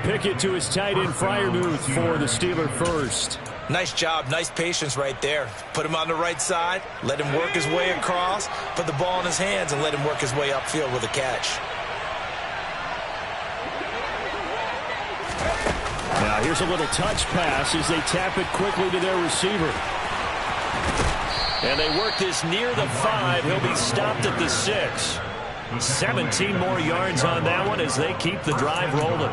Pickett to his tight end, Freiermuth, for the Steeler first. Nice job, nice patience right there. Put him on the right side, let him work his way across, put the ball in his hands, and let him work his way upfield with a catch. Now here's a little touch pass as they tap it quickly to their receiver. And they work this near the 5. He'll be stopped at the 6. 17 more yards on that one as they keep the drive rolling.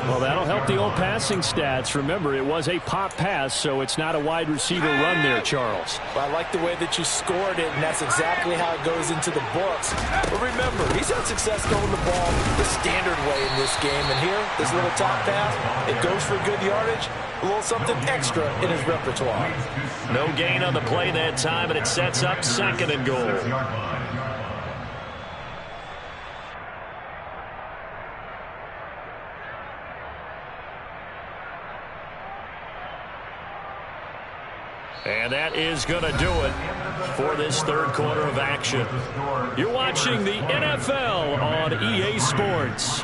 Well, that'll help the old passing stats. Remember, it was a pop pass, so it's not a wide receiver run there, Charles. Well, I like the way that you scored it, and that's exactly how it goes into the books. But remember, he's had success throwing the ball the standard way in this game. And here, this little top pass, it goes for good yardage, a little something extra in his repertoire. No gain on the play that time, and it sets up 2nd and goal. And that is going to do it for this third quarter of action. You're watching the NFL on EA Sports.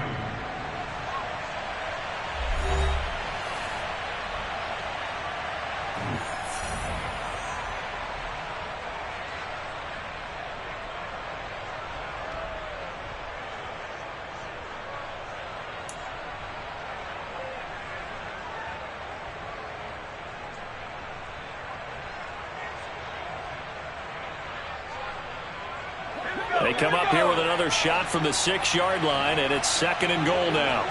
They come up here with another shot from the 6-yard line, and it's 2nd and goal now.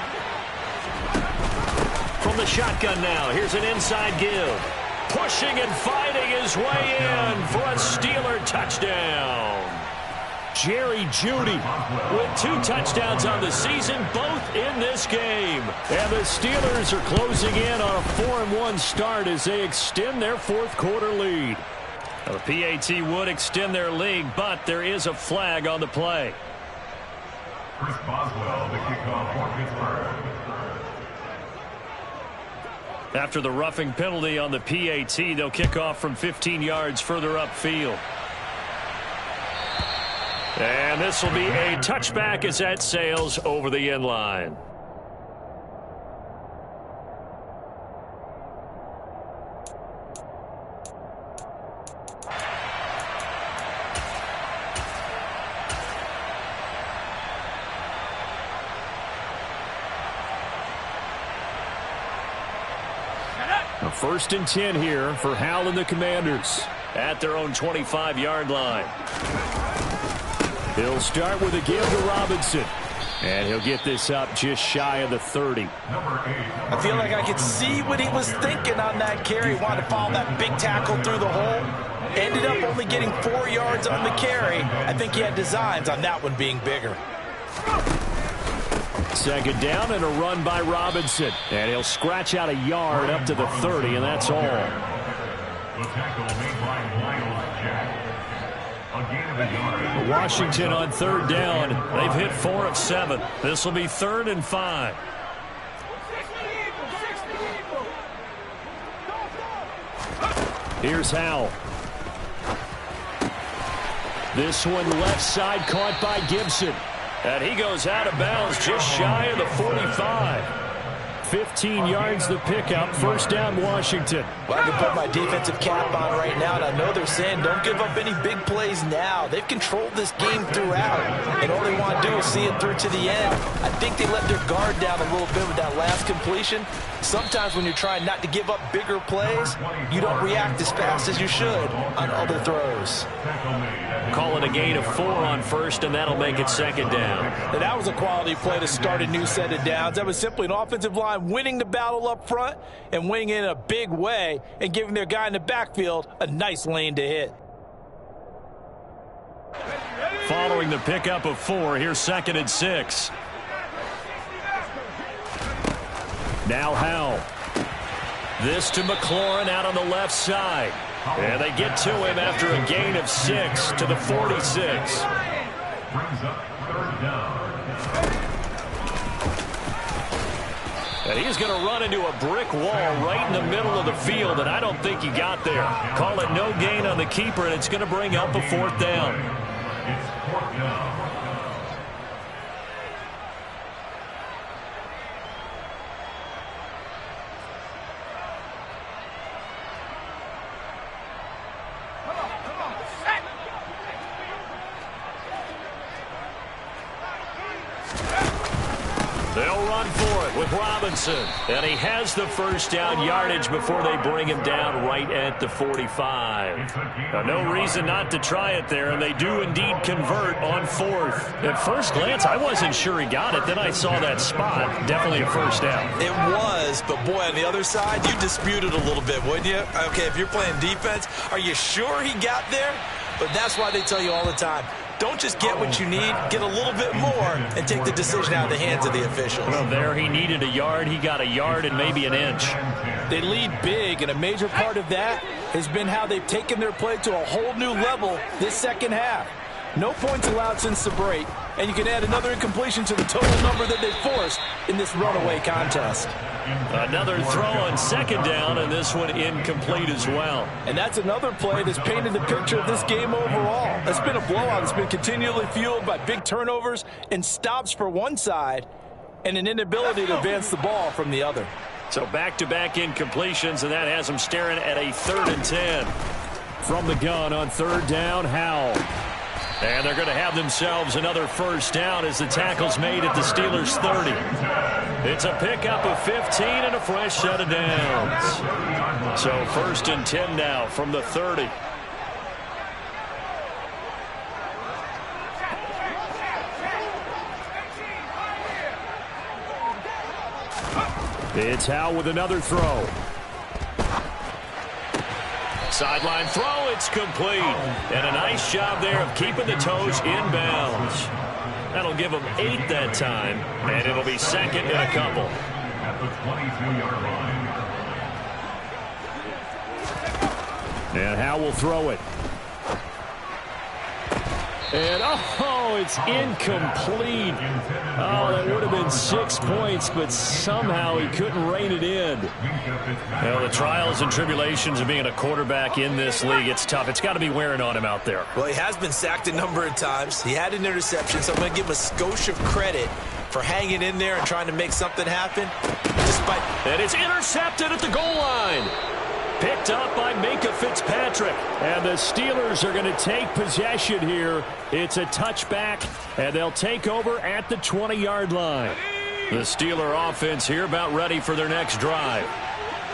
From the shotgun now, here's an inside give. Pushing and fighting his way in for a Steeler touchdown. Jerry Jeudy with 2 touchdowns on the season, both in this game. And the Steelers are closing in on a 4-1 start as they extend their 4th quarter lead. The PAT would extend their lead, but there is a flag on the play. Chris Boswell, the kickoff for Pittsburgh. After the roughing penalty on the PAT, they'll kick off from 15 yards further upfield. And this will be a touchback as that sails over the end line. A 1st and 10 here for Hal and the Commanders at their own 25-yard line. He'll start with a give to Robinson, and he'll get this up just shy of the 30. I feel like I could see what he was thinking on that carry. He wanted to follow that big tackle through the hole. Ended up only getting 4 yards on the carry. I think he had designs on that one being bigger. 2nd down and a run by Robinson. And he'll scratch out a yard up to the 30, and that's all. The tackle made by Miles Jack. A gain of a yard. Washington on 3rd down. They've hit 4 of 7. This will be 3rd and 5. Here's Howell. This one left side caught by Gibson. And he goes out of bounds just shy of the 45. 15 yards the pickup. 1st down Washington. Well, I can put my defensive cap on right now, and I know they're saying don't give up any big plays now. They've controlled this game throughout, and all they want to do is see it through to the end. I think they let their guard down a little bit with that last completion. Sometimes when you're trying not to give up bigger plays, you don't react as fast as you should on other throws. Call it a gain of 4 on 1st, and that'll make it 2nd down. And that was a quality play to start a new set of downs. That was simply an offensive line winning the battle up front and winning it in a big way and giving their guy in the backfield a nice lane to hit. Following the pickup of 4, here's 2nd and 6. Now Howell. This to McLaurin out on the left side. And they get to him after a gain of 6 to the 46. Brings up 3rd down. And he's going to run into a brick wall right in the middle of the field, and I don't think he got there. Call it no gain on the keeper, and it's going to bring up a 4th down. It's 4th down. They'll run for it. with Robinson. And he has the first down yardage before they bring him down right at the 45. Now, no reason not to try it there, and they do indeed convert on fourth. At first glance, I wasn't sure he got it. Then I saw that spot. Definitely a first down. It was, but boy, on the other side, you dispute it a little bit, wouldn't you? Okay, if you're playing defense, are you sure he got there? But that's why they tell you all the time, don't just get what you need, get a little bit more and take the decision out of the hands of the officials. Well, there he needed a yard. He got a yard and maybe an inch. They lead big, and a major part of that has been how they've taken their play to a whole new level this second half. No points allowed since the break, and you can add another incompletion to the total number that they forced in this runaway contest. Another throw on second down, and this one incomplete as well. And that's another play that's painted the picture of this game overall. It's been a blowout. It's been continually fueled by big turnovers and stops for one side and an inability to advance the ball from the other. So back-to-back incompletions, and that has them staring at a 3rd and 10. From the gun on 3rd down, Howell. And they're going to have themselves another first down as the tackle's made at the Steelers' 30. It's a pickup of 15 and a fresh set of downs. So 1st and 10 now from the 30. It's Howell with another throw. Sideline throw, it's complete. And a nice job there of keeping the toes inbounds. That'll give them 8 that time, and it'll be 2nd and a couple. At the 22-yard line. And Howell will throw it. And, oh, it's incomplete. Oh, that would have been 6 points, but somehow he couldn't rein it in. Well, the trials and tribulations of being a quarterback in this league, it's tough. It's got to be wearing on him out there. Well, he has been sacked a number of times. He had an interception, so I'm going to give him a skosh of credit for hanging in there and trying to make something happen. And it's intercepted at the goal line. Picked up by Minkah Fitzpatrick. And the Steelers are going to take possession here. It's a touchback, and they'll take over at the 20-yard line. The Steeler offense here about ready for their next drive.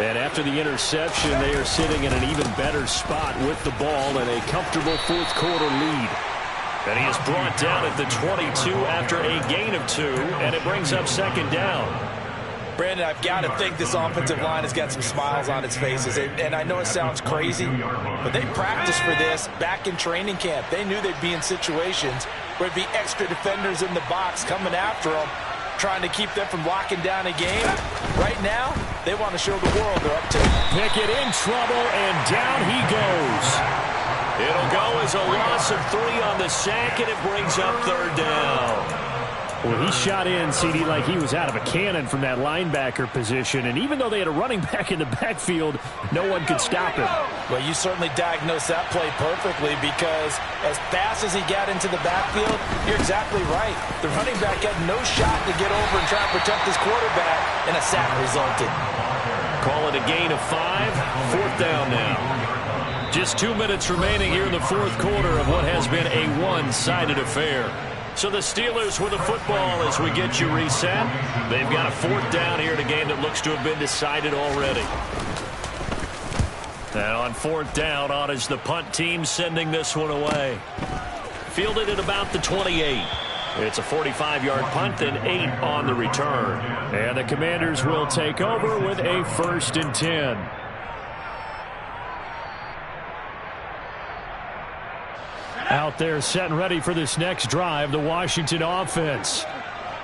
And after the interception, they are sitting in an even better spot with the ball and a comfortable fourth-quarter lead. And he is brought down at the 22 after a gain of 2, and it brings up 2nd down. Brandon, I've got to think this offensive line has got some smiles on its faces. And I know it sounds crazy, but they practiced for this back in training camp. They knew they'd be in situations where there'd be extra defenders in the box coming after them, trying to keep them from locking down a game. Right now, they want to show the world they're up to. Pickett in trouble, and down he goes. It'll go as a loss of 3 on the sack, and it brings up 3rd down. Well, he shot in, CD, like he was out of a cannon from that linebacker position. And even though they had a running back in the backfield, no one could stop him. Well, you certainly diagnosed that play perfectly, because as fast as he got into the backfield, you're exactly right. The running back had no shot to get over and try and protect his quarterback, and a sack resulted. Call it a gain of 5. 4th down now. Just 2 minutes remaining here in the fourth quarter of what has been a one-sided affair. So the Steelers with the football as we get you reset. They've got a 4th down here in a game that looks to have been decided already. And on 4th down, on is the punt team sending this one away. Fielded at about the 28. It's a 45-yard punt and 8 on the return. And the Commanders will take over with a 1st and 10. Out there set and ready for this next drive, the Washington offense.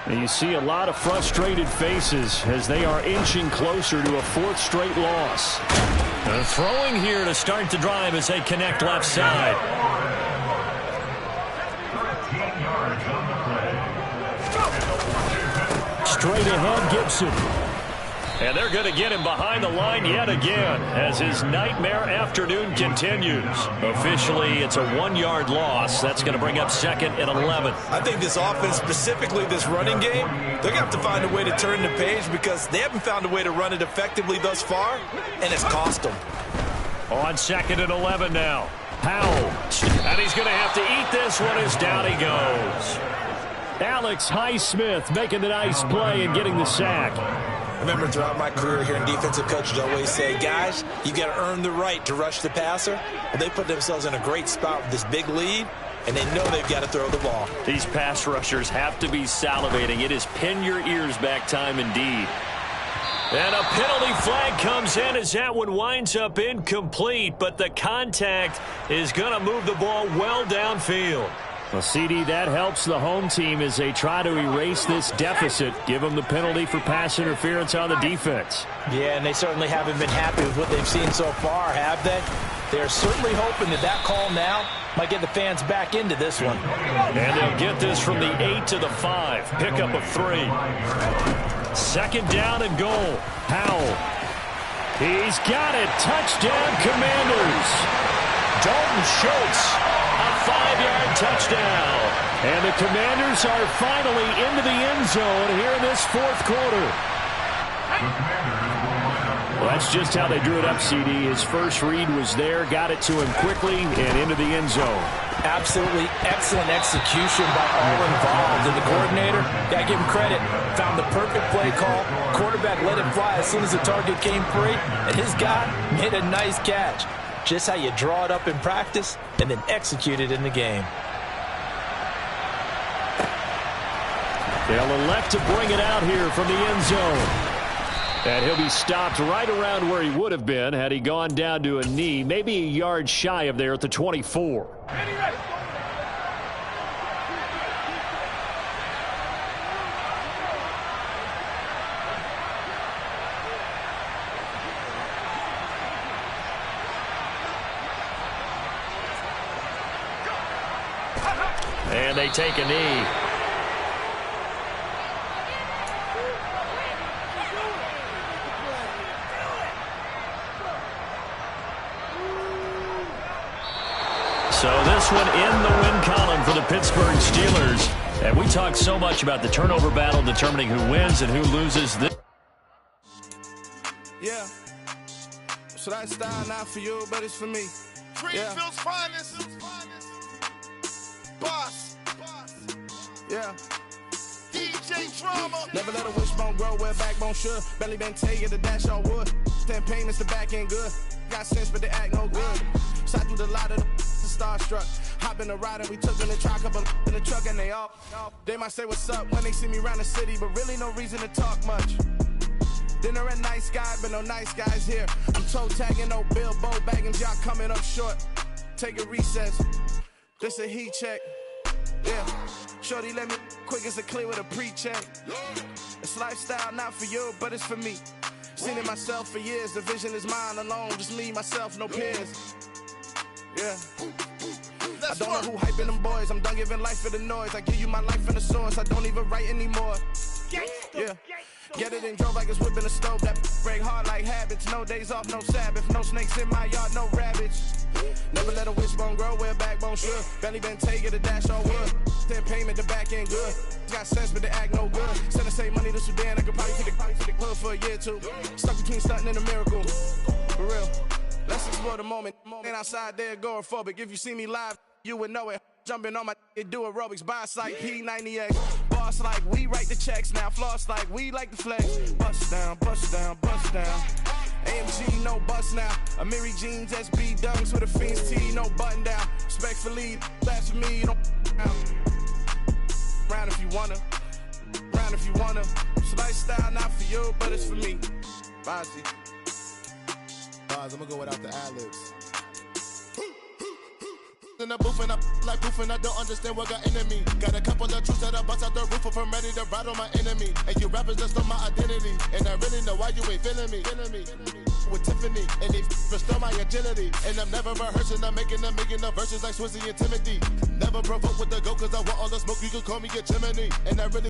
And you see a lot of frustrated faces as they are inching closer to a 4th straight loss. And throwing here to start the drive as they connect left side. 13 yards on the play. Straight ahead, Gibson. And they're going to get him behind the line yet again as his nightmare afternoon continues. Officially, it's a 1-yard loss. That's going to bring up 2nd and 11. I think this offense, specifically this running game, they're going to have to find a way to turn the page, because they haven't found a way to run it effectively thus far, and it's cost them. On 2nd and 11 now. Howell. And he's going to have to eat this one as down he goes. Alex Highsmith making the nice play and getting the sack. I remember throughout my career hearing defensive coaches always say, guys, you got to earn the right to rush the passer. Well, they put themselves in a great spot with this big lead, and they know they've got to throw the ball. These pass rushers have to be salivating. It is pin your ears back time indeed. And a penalty flag comes in as that one winds up incomplete, but the contact is going to move the ball well downfield. Well, CD, that helps the home team as they try to erase this deficit, give them the penalty for pass interference on the defense. Yeah, and they certainly haven't been happy with what they've seen so far, have they? They're certainly hoping that that call now might get the fans back into this one. And they'll get this from the 8 to the 5. Pickup of 3. Second down and goal. Howell. He's got it. Touchdown, Commanders. Dalton Schultz. A 5-yard touchdown. And the Commanders are finally into the end zone here in this fourth quarter. Well, that's just how they drew it up, CD. His first read was there, got it to him quickly, and into the end zone. Absolutely excellent execution by all involved. And the coordinator, got to give him credit, found the perfect play call. Quarterback let it fly as soon as the target came free, and his guy made a nice catch. Just how you draw it up in practice and then execute it in the game. They'll elect to bring it out here from the end zone. And he'll be stopped right around where he would have been had he gone down to a knee, maybe a yard shy of there at the 24. And they take a knee. So this one in the win column for the Pittsburgh Steelers. And we talk so much about the turnover battle determining who wins and who loses this. Yeah. So that style not for you, but it's for me. Greenfield's finest. Boss. Yeah. DJ Drama. Never let a wishbone grow where backbone should. Belly been taking the dash all wood. Then payments the back end good. Got sense but they act no good. Shot through the lot of the starstruck. Hop in the ride and we took in the truck, couple in the truck and they all. They might say what's up when they see me around the city, but really no reason to talk much. Dinner at nice guy, but no nice guys here. I'm toe tagging, no Bilbo bagging, y'all coming up short. Take a recess. This a heat check. Yeah. Shorty let me quick as a clear with a pre-check. It's lifestyle not for you, but it's for me. Seen it myself for years. The vision is mine alone. Just me, myself, no peers. Yeah. I don't know who hyping them boys. I'm done giving life for the noise. I give you my life in the source. I don't even write anymore. Yeah. Get it and drove like it's whipping a stove. That break hard like habits. No days off, no Sabbath. No snakes in my yard, no rabbits. Never let a wishbone grow where backbone should. Belly been taking the dash on wood. Then payment the back end good. Got sense but they act no good. Send the same money to Sudan. I could probably take the hood for a year or two. Stuck between stunting and a miracle. For real. Let's explore the moment. Ain't outside there agoraphobic. If you see me live, you would know it. Jumping on my do aerobics, boss like P90X. Boss like we write the checks now. Floss like we like the flex. Bust down, bust down, bust down. AMG, no bust now. Amiri jeans, SB dunks with a Fiends T, no button down. Respectfully, that's for me, you don't round if you wanna. Round if you wanna. It's lifestyle not for you, but it's for me. Bozzy. I'm gonna go without the ad-libs. In the booth and I like proof and I don't understand what got into me. Got a couple of truths that I bust out the roof if I'm ready to ride on my enemy. And you rappers just stole my identity. And I really know why you ain't feeling me. With Tiffany and they restore my agility. And I'm never rehearsing, I'm making a million of verses like Swizzy and Timothy. Never provoke with the go cause I want all the smoke, you can call me a chimney. And I really